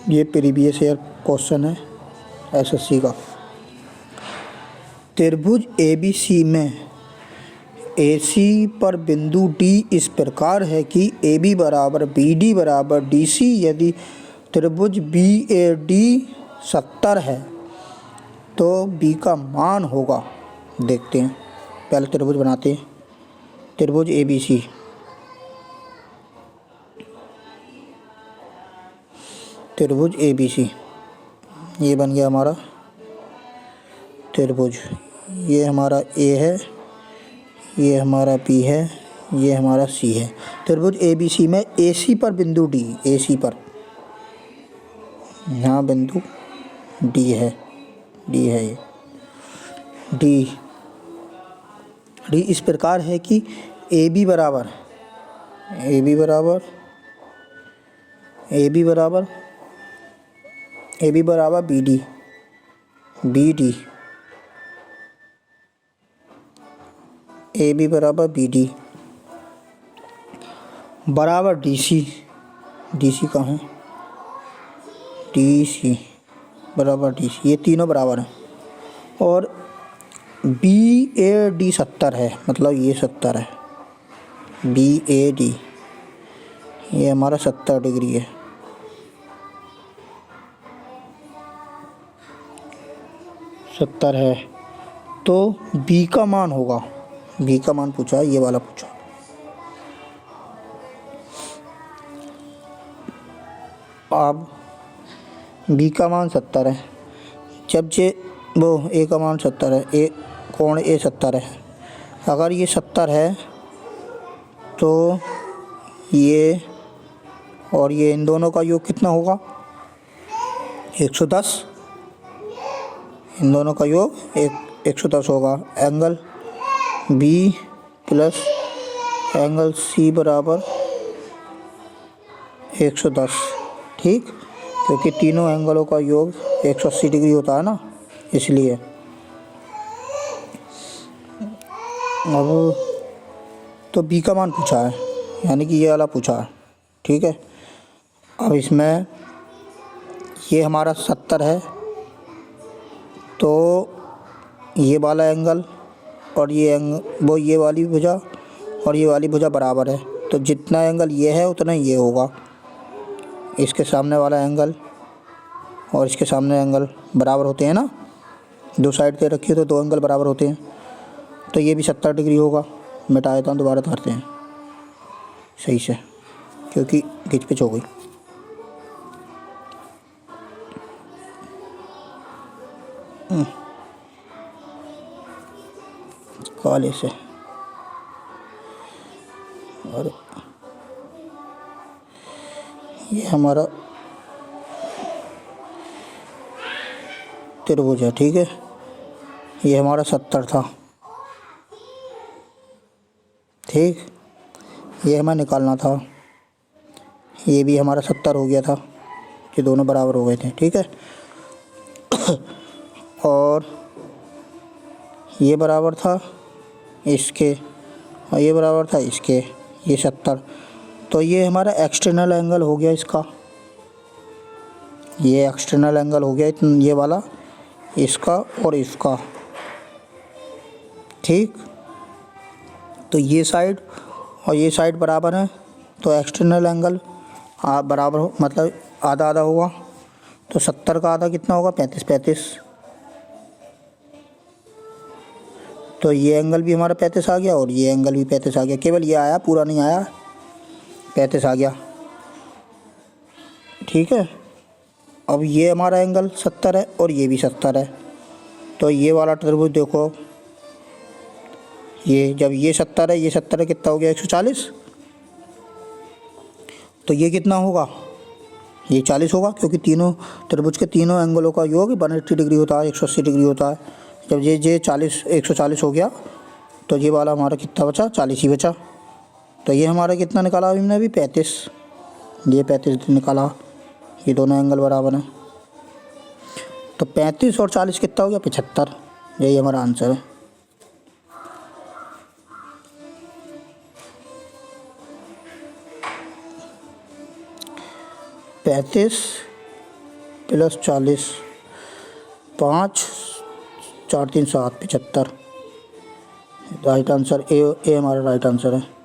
ये previous year question है SSC का। त्रिभुज एबीसी में एसी पर बिंदु डी इस प्रकार है कि AB बराबर BD बराबर DC। यदि त्रिभुज BAD 70 है तो B का मान होगा। देखते हैं, पहले त्रिभुज बनाते हैं। त्रिभुज ABC, त्रिभुज ABC ये बन गया हमारा त्रिभुज। ये हमारा A है, ये हमारा B है, ये हमारा C है। त्रिभुज ABC में AC पर बिंदु D, AC पर यहाँ बिंदु D है, D है ये D इस प्रकार है कि AB बराबर BD AB बराबर BD बराबर DC कहाँ है, DC बराबर DC, ये तीनों बराबर हैं। और BAD 70 है, मतलब ये 70 है। BAD ये हमारा 70 डिग्री है। सत्तर है तो B का मान होगा। B का मान पूछा, ये वाला पूछा। अब B का मान 70 है, जब जे वो A का मान 70 है, A कोण A 70 है। अगर ये 70 है तो ये और ये इन दोनों का योग कितना होगा, 110। इन दोनों का योग 110 होगा। Angle B plus angle C बराबर 110, ठीक, क्योंकि तीनों एंगलों का योग 180 डिग्री होता है ना, इसलिए। अब तो B का मान पूछा है, यानी कि ये वाला पूछा है, ठीक है। अब इसमें ये हमारा 70 है तो ये वाला एंगल और ये एंगल, ये वाली भुजा और ये वाली भुजा बराबर है, तो जितना एंगल ये है उतना ये होगा। इसके सामने वाला एंगल और इसके सामने एंगल बराबर होते हैं ना, दो साइड पे रखिए तो दो एंगल बराबर होते हैं, तो ये भी 70 डिग्री होगा। मिटा देता हूँ, दोबारा धरते हैं सही से, क्योंकि घिच पिच हो गई। काले से और ये हमारा त्रिभुज है, ठीक है। ये हमारा 70 था, ठीक, ये हमें निकालना था। ये भी हमारा 70 हो गया था, ये दोनों बराबर हो गए थे, ठीक है। और ये बराबर था इसके और ये बराबर था इसके, ये 70। तो ये हमारा एक्सटर्नल एंगल हो गया इसका, ये एक्सटर्नल एंगल हो गया ये वाला, इसका और इसका, ठीक। तो ये साइड और ये साइड बराबर है, तो एक्सटर्नल एंगल बराबर हो, मतलब आधा आधा हुआ। तो 70 का आधा कितना होगा, 35। तो ये एंगल भी हमारा 35 आ गया और ये एंगल भी 35 आ गया। केवल ये आया, पूरा नहीं आया, 35 आ गया, ठीक है। अब ये हमारा एंगल 70 है और ये भी 70 है, तो ये वाला त्रिभुज देखो, ये जब ये 70 है, ये 70 है, कितना हो गया, 140। तो ये कितना होगा, ये 40 होगा, क्योंकि तीनों त्रिभुज के तीनों एंगलों का योग 180 डिग्री होता है, 180 डिग्री होता है। जब ये 140 हो गया तो ये वाला हमारा कितना बचा, 40 ही बचा। तो ये हमारा कितना निकाला हमने अभी, 35। ये 35 निकाला, ये दोनों एंगल बराबर हैं। तो 35 और 40 कितना हो गया, 75। यही हमारा आंसर है। पैंतीस प्लस 40, 5 4 3 7 75। राइट आंसर ए हमारा राइट आंसर है।